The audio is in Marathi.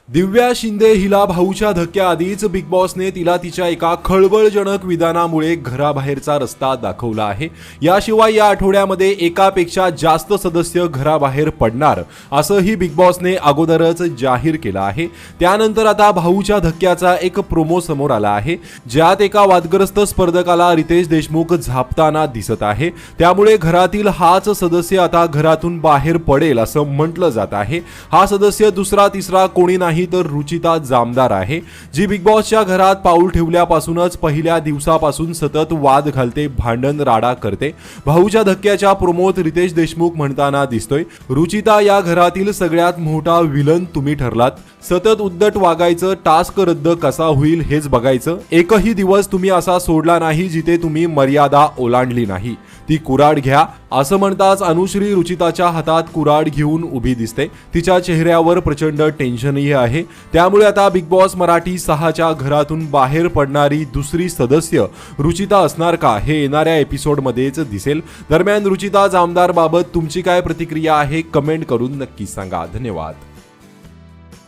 दिव्या शिंदे हिला भाऊच्या धक्क्याआधीच बिग बॉसने तिला तिच्या एका खळबळजनक विधानामुळे घराबाहेरचा रस्ता दाखवला आहे। याशिवाय या आठवड्यामध्ये एकापेक्षा जास्त सदस्य घराबाहेर पडणार असंही बिग बॉसने अगोदरच जाहीर केलं आहे। त्यानंतर आता भाऊच्या धक्क्याचा एक प्रोमो समोर आला आहे, ज्यात एका वादग्रस्त स्पर्धकाला रितेश देशमुख झापताना दिसत आहे। त्यामुळे घरातील हाच सदस्य आता घरातून बाहेर पडेल असं म्हटलं जात आहे। हा सदस्य दुसरा तिसरा कोणी नाही तर रुचिता जामदार आहे, जी बिग बॉसच्या घरात पाऊल ठेवल्यापासूनच पहिल्या दिवसापासून सतत वाद घालते, भांडण राडा करते। भाऊच्या धक्क्याच्या प्रोमोत रितेश देशमुख म्हणताना दिसतोय, रुचिता या घरातील सगळ्यात मोठा विलन तुम्ही ठरलात। सतत उद्धट वागायचं, टास्क रद्द कसा होईल हेच बघायचं। एकही दिवस तुम्ही असा सोडला नाही जिथे तुम्ही मर्यादा ओलांडली नाही। ती कुऱ्हाड घ्या असं म्हणताच अनुश्री रुचिताच्या हातात कुऱ्हाड घेऊन उभी दिसते। तिच्या चेहऱ्यावर प्रचंड टेन्शनही आहे। त्यामुळे आता बिग बॉस मराठी 6च्या घरातून बाहेर पडणारी दुसरी सदस्य रुचिता असणार का, हे येणाऱ्या एपिसोडमध्येच दिसेल। दरम्यान रुचिता जामदार बाबत तुमची काय प्रतिक्रिया आहे, कमेंट करून नक्की सांगा। धन्यवाद।